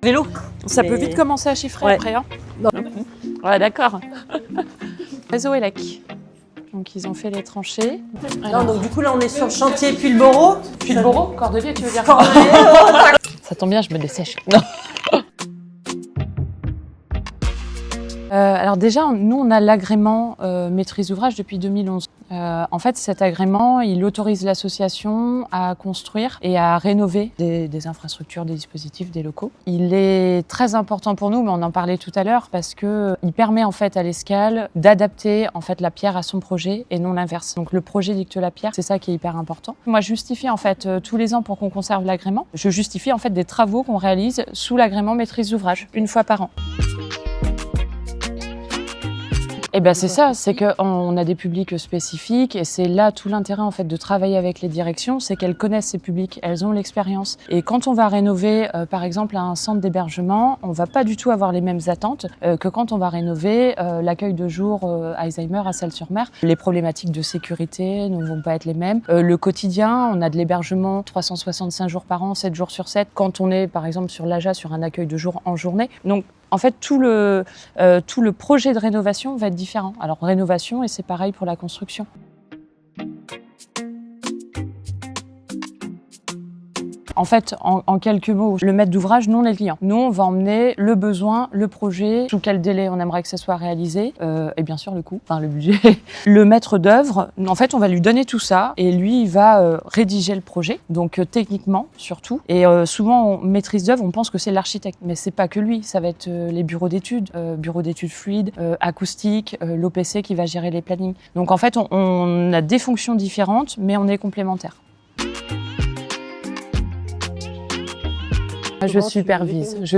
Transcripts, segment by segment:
Vélo. Ça Mais- peut vite commencer à chiffrer Ouais. après. Hein. Non. Ouais, d'accord. Réseau Elec. Donc ils ont fait les tranchées. Non, donc du coup là on est sur le chantier Pulboro. Puis le Bourreau, Cordelier, tu veux dire? Ça tombe bien, je me dessèche. Non. Alors déjà, nous, on a l'agrément maîtrise d'ouvrage depuis 2011. En fait, cet agrément, il autorise l'association à construire et à rénover des infrastructures, des dispositifs, des locaux. Il est très important pour nous, mais on en parlait tout à l'heure, parce que il permet en fait à l'Escale d'adapter en fait la pierre à son projet et non l'inverse. Donc le projet dicte la pierre, c'est ça qui est hyper important. Moi, je justifie en fait tous les ans pour qu'on conserve l'agrément. Je justifie en fait des travaux qu'on réalise sous l'agrément maîtrise d'ouvrage, une fois par an. Eh ben c'est ça, c'est qu'on a des publics spécifiques et c'est là tout l'intérêt en fait de travailler avec les directions, c'est qu'elles connaissent ces publics, elles ont l'expérience. Et quand on va rénover par exemple un centre d'hébergement, on va pas du tout avoir les mêmes attentes que quand on va rénover l'accueil de jour Alzheimer à Celles-sur-Mer. Les problématiques de sécurité ne vont pas être les mêmes. Le quotidien, on a de l'hébergement 365 jours par an, 7 jours sur 7, quand on est par exemple sur l'AJA sur un accueil de jour en journée. Donc en fait, tout le projet de rénovation va être différent. Alors, rénovation, et c'est pareil pour la construction. En fait, en quelques mots, le maître d'ouvrage, nous, on est le client. Nous, on va emmener le besoin, le projet, sous quel délai on aimerait que ça soit réalisé, et bien sûr le coût, enfin le budget. Le maître d'œuvre, en fait, on va lui donner tout ça, et lui, il va rédiger le projet, donc techniquement surtout. Et souvent, maîtrise d'œuvre, on pense que c'est l'architecte, mais c'est pas que lui. Ça va être les bureaux d'études fluides, acoustique, l'OPC qui va gérer les plannings. Donc en fait, on a des fonctions différentes, mais on est complémentaires. Je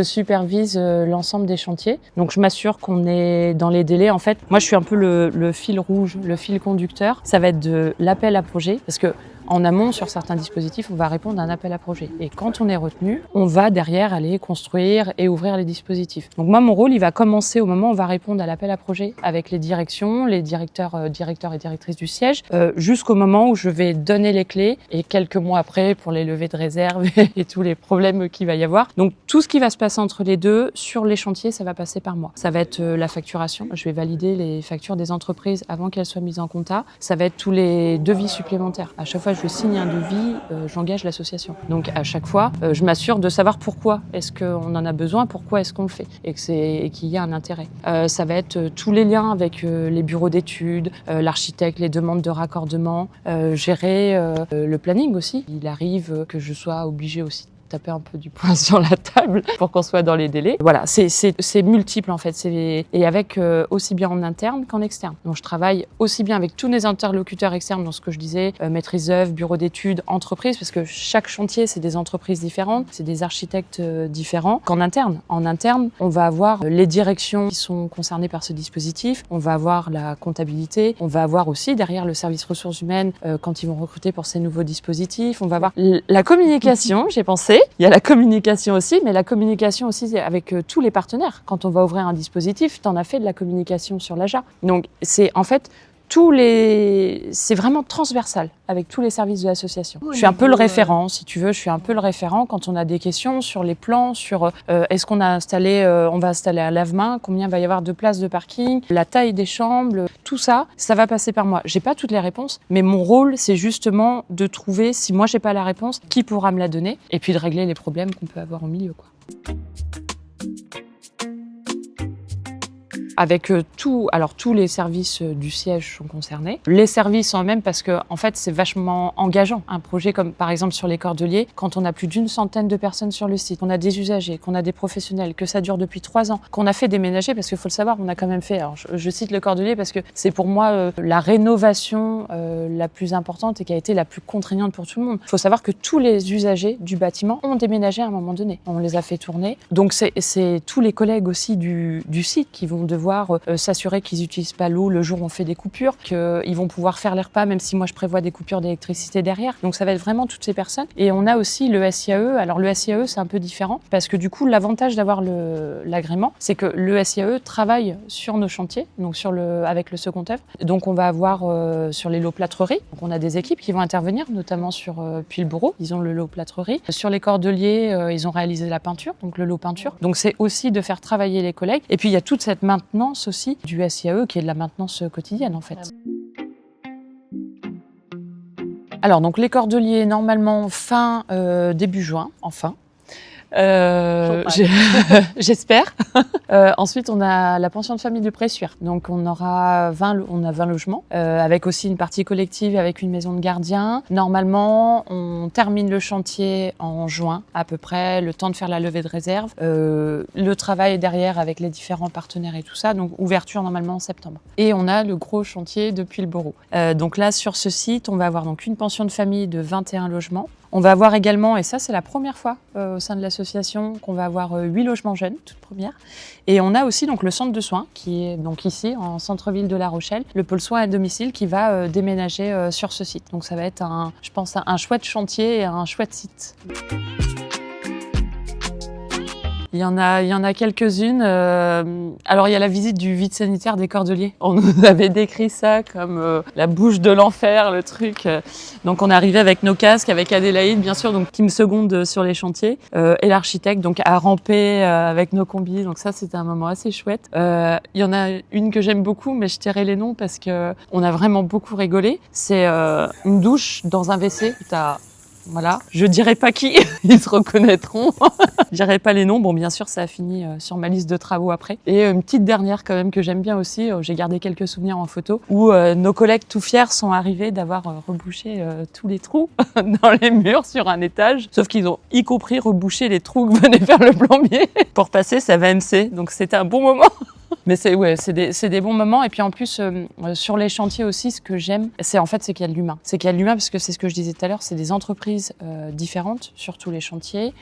supervise l'ensemble des chantiers. Donc je m'assure qu'on est dans les délais. En fait, moi je suis un peu le fil rouge, le fil conducteur. Ça va être de l'appel à projet parce que en amont, sur certains dispositifs, on va répondre à un appel à projet. Et quand on est retenu, on va derrière aller construire et ouvrir les dispositifs. Donc moi, mon rôle, il va commencer au moment où on va répondre à l'appel à projet avec les directions, les directeurs et directrices du siège, jusqu'au moment où je vais donner les clés et quelques mois après pour les levées de réserve et tous les problèmes qu'il va y avoir. Donc tout ce qui va se passer entre les deux, sur les chantiers, ça va passer par moi. Ça va être la facturation. Je vais valider les factures des entreprises avant qu'elles soient mises en compta. Ça va être tous les devis supplémentaires. À chaque fois, je signe un devis, j'engage l'association. Donc à chaque fois, je m'assure de savoir pourquoi est-ce qu'on en a besoin, pourquoi est-ce qu'on le fait et qu'il y a un intérêt. Ça va être tous les liens avec les bureaux d'études, l'architecte, les demandes de raccordement, gérer le planning aussi. Il arrive que je sois obligée aussi taper un peu du poing sur la table pour qu'on soit dans les délais. Voilà, c'est multiple en fait, et avec aussi bien en interne qu'en externe. Donc je travaille aussi bien avec tous les interlocuteurs externes, dans ce que je disais, maîtrise d'œuvre, bureau d'études, entreprise, parce que chaque chantier c'est des entreprises différentes, c'est des architectes différents, qu'en interne. En interne, on va avoir les directions qui sont concernées par ce dispositif, on va avoir la comptabilité, on va avoir aussi derrière le service ressources humaines quand ils vont recruter pour ces nouveaux dispositifs, on va avoir la communication, j'ai pensé. Il y a la communication aussi, mais la communication aussi avec tous les partenaires. Quand on va ouvrir un dispositif, tu en as fait de la communication sur l'AJA. Donc c'est en fait c'est vraiment transversal avec tous les services de l'association. Je suis un peu le référent, si tu veux, je suis un peu le référent quand on a des questions sur les plans, sur est-ce qu'on a installé, on va installer un lave-main, combien va y avoir de places de parking, la taille des chambres, tout ça, ça va passer par moi. J'ai pas toutes les réponses, mais mon rôle, c'est justement de trouver, si moi j'ai pas la réponse, qui pourra me la donner, et puis de régler les problèmes qu'on peut avoir au milieu, quoi. Avec tous les services du siège sont concernés. Les services en même parce que en fait c'est vachement engageant. Un projet comme par exemple sur les Cordeliers, quand on a plus d'une centaine de personnes sur le site, qu'on a des usagers, qu'on a des professionnels, que ça dure depuis 3 ans, qu'on a fait déménager parce qu'il faut le savoir, on a quand même fait. Alors je cite le Cordelier parce que c'est pour moi la rénovation la plus importante et qui a été la plus contraignante pour tout le monde. Il faut savoir que tous les usagers du bâtiment ont déménagé à un moment donné. On les a fait tourner. Donc c'est tous les collègues aussi du site qui vont devoir pouvoir s'assurer qu'ils n'utilisent pas l'eau le jour où on fait des coupures, qu'ils vont pouvoir faire les repas même si moi je prévois des coupures d'électricité derrière. Donc ça va être vraiment toutes ces personnes. Et on a aussi le SIAE. Alors le SIAE c'est un peu différent parce que du coup l'avantage d'avoir l'agrément, c'est que le SIAE travaille sur nos chantiers, donc avec le second œuvre. Donc on va avoir sur les lots plâtreries, donc on a des équipes qui vont intervenir, notamment sur Puylleborough, ils ont le lot plâtrerie. Sur les Cordeliers, ils ont réalisé la peinture, donc le lot peinture. Donc c'est aussi de faire travailler les collègues. Et puis il y a toute cette maintenance aussi du SIAE qui est de la maintenance quotidienne en fait. Alors donc les Cordeliers normalement début juin, enfin. J'espère. Ensuite, on a la pension de famille de Pressuire. Donc, on a 20 logements, avec aussi une partie collective, avec une maison de gardien. Normalement, on termine le chantier en juin, à peu près, le temps de faire la levée de réserve. Le travail derrière avec les différents partenaires et tout ça. Donc, ouverture normalement en septembre. Et on a le gros chantier de Puylleborough. Donc là, sur ce site, on va avoir donc une pension de famille de 21 logements. On va avoir également, et ça c'est la première fois au sein de l'association, qu'on va avoir 8 logements jeunes, toute première. Et on a aussi donc le centre de soins, qui est donc ici, en centre-ville de La Rochelle, le pôle soins à domicile qui va déménager sur ce site. Donc ça va être, je pense, un chouette chantier et un chouette site. Il y en a quelques-unes. Alors, il y a la visite du vide sanitaire des Cordeliers. On nous avait décrit ça comme la bouche de l'enfer, le truc. Donc, on est arrivé avec nos casques, avec Adélaïde, bien sûr, donc qui me seconde sur les chantiers, et l'architecte, donc à ramper avec nos combis. Donc ça, c'était un moment assez chouette. Il y en a une que j'aime beaucoup, mais je tairai les noms parce que on a vraiment beaucoup rigolé. C'est une douche dans un WC. Voilà, je dirais pas qui, ils se reconnaîtront. Je dirais pas les noms. Bon, bien sûr, ça a fini sur ma liste de travaux après. Et une petite dernière quand même que j'aime bien aussi, j'ai gardé quelques souvenirs en photo, où nos collègues tout fiers sont arrivés d'avoir rebouché tous les trous dans les murs sur un étage. Sauf qu'ils ont y compris rebouché les trous que venait faire le plombier pour passer sa VMC. Donc c'était un bon moment. Mais c'est des bons moments. Et puis en plus, sur les chantiers aussi, ce que j'aime, c'est qu'il y a de l'humain. C'est qu'il y a de l'humain parce que c'est ce que je disais tout à l'heure, c'est des entreprises différentes sur tous les chantiers,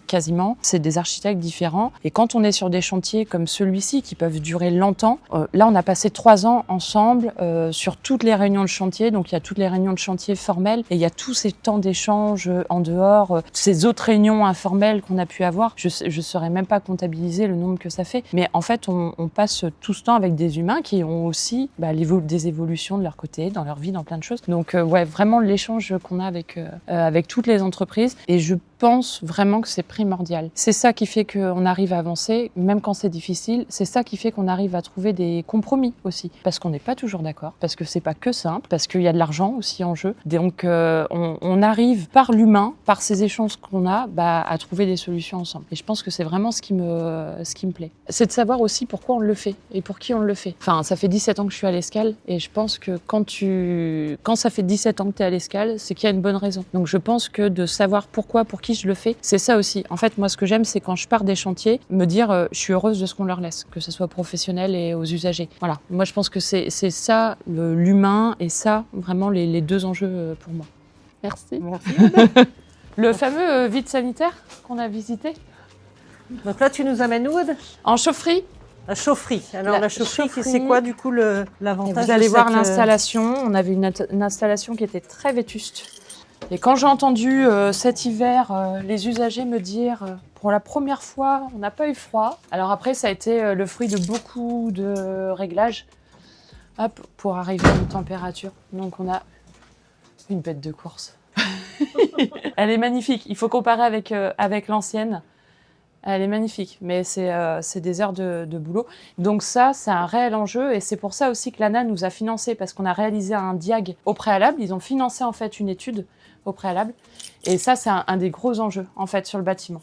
quasiment. C'est des architectes différents. Et quand on est sur des chantiers comme celui-ci, qui peuvent durer longtemps, là, on a passé 3 ans ensemble sur toutes les réunions de chantier. Donc il y a toutes les réunions de chantier formelles et il y a tous ces temps d'échange en dehors, ces autres réunions informelles qu'on a pu avoir. Je saurais même pas comptabiliser le nombre que ça fait. Mais en fait, on passe tout ce temps avec des humains qui ont aussi des évolutions de leur côté, dans leur vie, dans plein de choses. Donc vraiment l'échange qu'on a avec toutes les entreprises. Et je pense vraiment que c'est primordial. C'est ça qui fait qu'on arrive à avancer, même quand c'est difficile. C'est ça qui fait qu'on arrive à trouver des compromis aussi. Parce qu'on n'est pas toujours d'accord, parce que c'est pas que simple, parce qu'il y a de l'argent aussi en jeu. Donc on arrive par l'humain, par ces échanges qu'on a, à trouver des solutions ensemble. Et je pense que c'est vraiment ce qui me plaît. C'est de savoir aussi pourquoi on le fait et pour qui on le fait. Enfin, ça fait 17 ans que je suis à l'Escale et je pense que quand ça fait 17 ans que tu es à l'Escale, c'est qu'il y a une bonne raison. Donc je pense que de savoir pourquoi, pour qui je le fais, c'est ça aussi. En fait, moi, ce que j'aime, c'est quand je pars des chantiers, me dire je suis heureuse de ce qu'on leur laisse, que ce soit professionnel et aux usagers. Voilà. Moi, je pense que c'est ça, l'humain, et ça, vraiment, les deux enjeux pour moi. Merci. Le fameux vide sanitaire qu'on a visité. Donc là, tu nous amènes où, Aude ? En chaufferie. La chaufferie. Alors la chaufferie, c'est quoi du coup l'avantage ? Vous allez voir l'installation. On avait une installation qui était très vétuste. Et quand j'ai entendu cet hiver les usagers me dire pour la première fois, on n'a pas eu froid. Alors après, ça a été le fruit de beaucoup de réglages pour arriver à une température. Donc on a une bête de course. Elle est magnifique. Il faut comparer avec l'ancienne. Elle est magnifique, mais c'est des heures de boulot. Donc ça, c'est un réel enjeu et c'est pour ça aussi que l'ANA nous a financé parce qu'on a réalisé un diag au préalable. Ils ont financé en fait une étude au préalable et ça, c'est un des gros enjeux en fait sur le bâtiment.